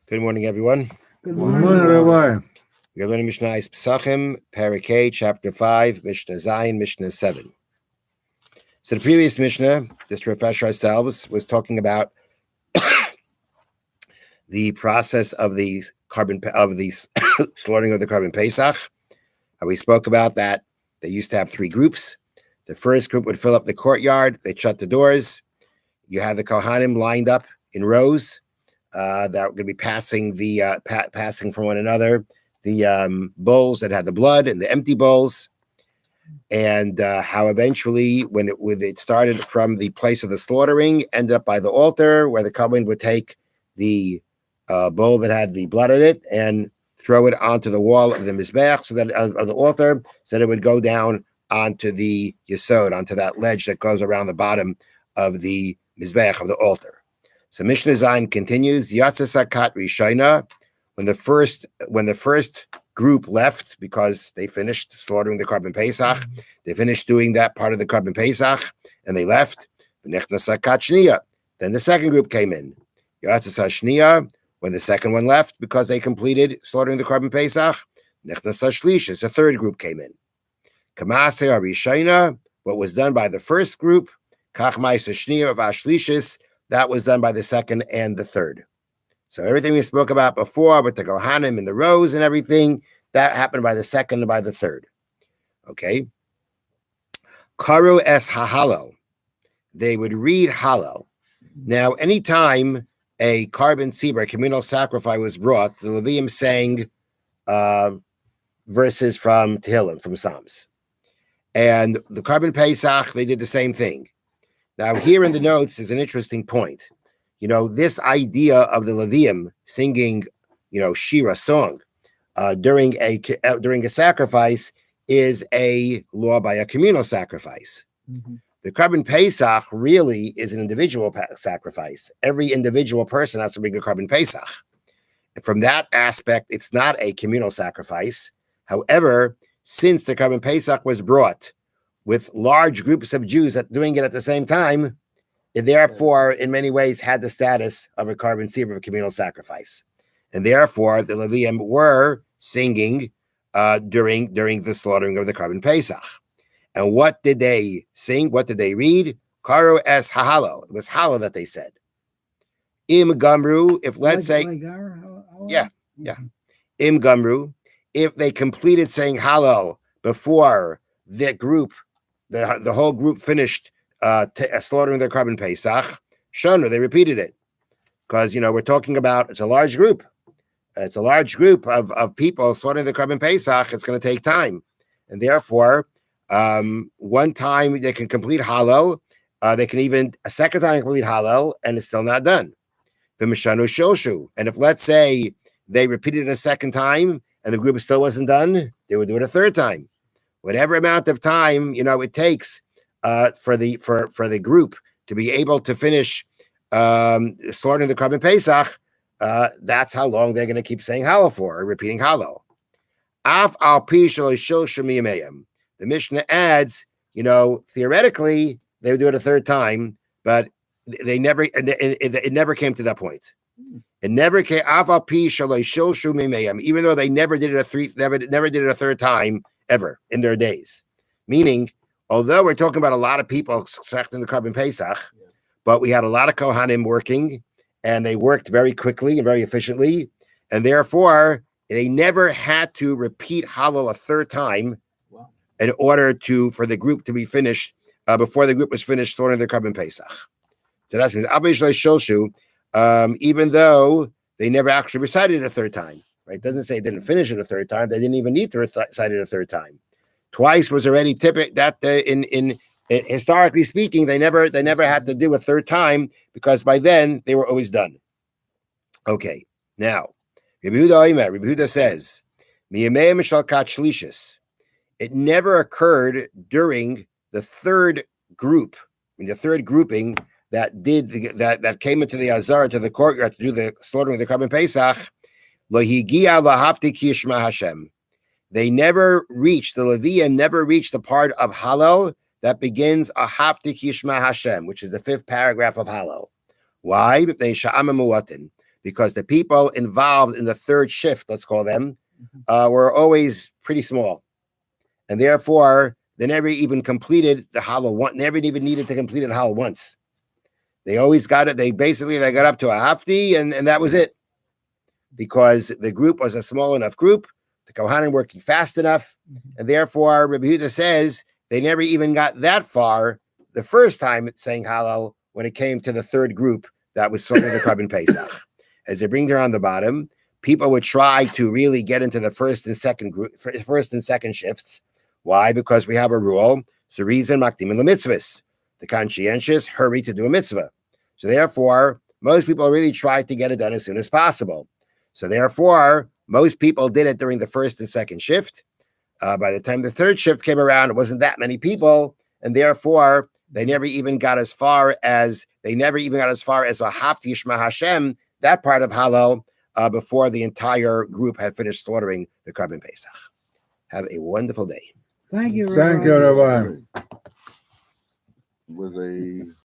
Good morning, everyone. Good Good morning. morning, Rabbi. We're learning Mishna Pesachim, Parakeh, chapter 5, Mishna Zayin, Mishna 7. So the previous Mishnah, just to refresh ourselves, was talking about the process of the slaughtering of the carbon Pesach. We spoke about that. They used to have three groups. The first group would fill up the courtyard. They'd shut the doors. You had the Kohanim lined up in rows that were going to be passing passing from one another the bowls that had the blood and the empty bowls, and how eventually when it started from the place of the slaughtering, ended up by the altar where the Kohen would take the bowl that had the blood in it and throw it onto the wall of the Mizbeach, so that of the altar, so that it would go down onto the Yesod, onto that ledge that goes around the bottom of the Mizbeach, of the altar. So Mishnah Zayin continues, Yatzasakat Rishayna, when the first group left, because they finished slaughtering the carbon Pesach, they finished doing that part of the carbon Pesach, and they left. Then the second group came in. Yatzasashniya, when the second one left, because they completed slaughtering the carbon Pesach, Nechnasashlish, the third group came in. Kamase Arishayna, what was done by the first group, Kachmai Sashniya of Ashlishis, that was done by the second and the third. So everything we spoke about before with the Kohanim and the rows and everything, that happened by the second and by the third. Okay. Karu es Hahalo. They would read Hallel. Now, anytime a carbon tzibur, a communal sacrifice, was brought, the Leviim sang verses from Tehillim, from Psalms. And the carbon Pesach, they did the same thing. Now, here in the notes is an interesting point. You know, this idea of the Leviim singing, Shira, song, during a sacrifice is a law by a communal sacrifice. Mm-hmm. The carbon Pesach really is an individual sacrifice. Every individual person has to bring a carbon Pesach. From that aspect, it's not a communal sacrifice. However, since the carbon Pesach was brought with large groups of Jews doing it at the same time, it therefore, in many ways, had the status of a carbon tzibur, of a communal sacrifice. And therefore, the Leviim were singing during the slaughtering of the carbon Pesach. And what did they sing? What did they read? Karu es Hahalo. It was Hallel that they said. Im Gamru, if let's say, yeah. Im Gamru, if they completed saying Hallel before the group, the whole group finished slaughtering their carbon Pesach, Shonu, they repeated it. Because, we're talking about, it's a large group. It's a large group of people slaughtering the carbon Pesach. It's going to take time. And therefore, one time they can complete Hallel. They can even, a second time complete Hallel, and it's still not done. V'mishanu shilshu. And if, let's say, they repeated it a second time, and the group still wasn't done, they would do it a third time. Whatever amount of time, it takes for the group to be able to finish slaughtering the carbon Pesach, that's how long they're going to keep saying Hallel for, or repeating Hallel. Af al pi shelo shilshu miyameyim. The Mishnah adds, theoretically they would do it a third time, but they never. It never came to that point. It never came. Af al pi shelo shilshu miyameyim, even though they never did it never did it a third time ever in their days. Meaning, although we're talking about a lot of people slaughting the carbon Pesach, but we had a lot of Kohanim working, and they worked very quickly and very efficiently, and therefore they never had to repeat Hallel a third time in order for the group to be finished before the group was finished slaughtering the carbon Pesach. So that means even though they never actually recited it a third time, right? It doesn't say they didn't finish it a third time. They didn't even need to recite it a third time. Twice was already typical. That in historically speaking, they never had to do a third time, because by then they were always done. Okay, now Rabbi Yehuda says, it never occurred during the third group, the third grouping that came into the Azar, to the courtyard, to do the slaughtering of the carbon Pesach. They never reached, the Leviim never reached the part of Hallel that begins Ahavti Kishma Hashem, which is the fifth paragraph of Hallel. Why? because the people involved in the third shift, let's call them, were always pretty small. And therefore, they never even completed the Hallel one, never even needed to complete it Hallel once. They always got it. They got up to a hafti, and that was it. Because the group was a small enough group, the Kohanim working fast enough, and therefore Rabbi Yehuda says they never even got that far the first time saying Hallel when it came to the third group that was Sofer the Carbon Pesach. As they bring there on the bottom, people would try to really get into the first and second shifts. Why? Because we have a rule, Zerizin Makdim Mitzvahs. The conscientious hurry to do a mitzvah. So therefore, most people really tried to get it done as soon as possible. So therefore, most people did it during the first and second shift. By the time the third shift came around, it wasn't that many people, and therefore they never even got as far as V'ahavti Yishma Hashem, that part of Hallel, before the entire group had finished slaughtering the Carbon Pesach. Have a wonderful day. Thank you, Rabbi. With a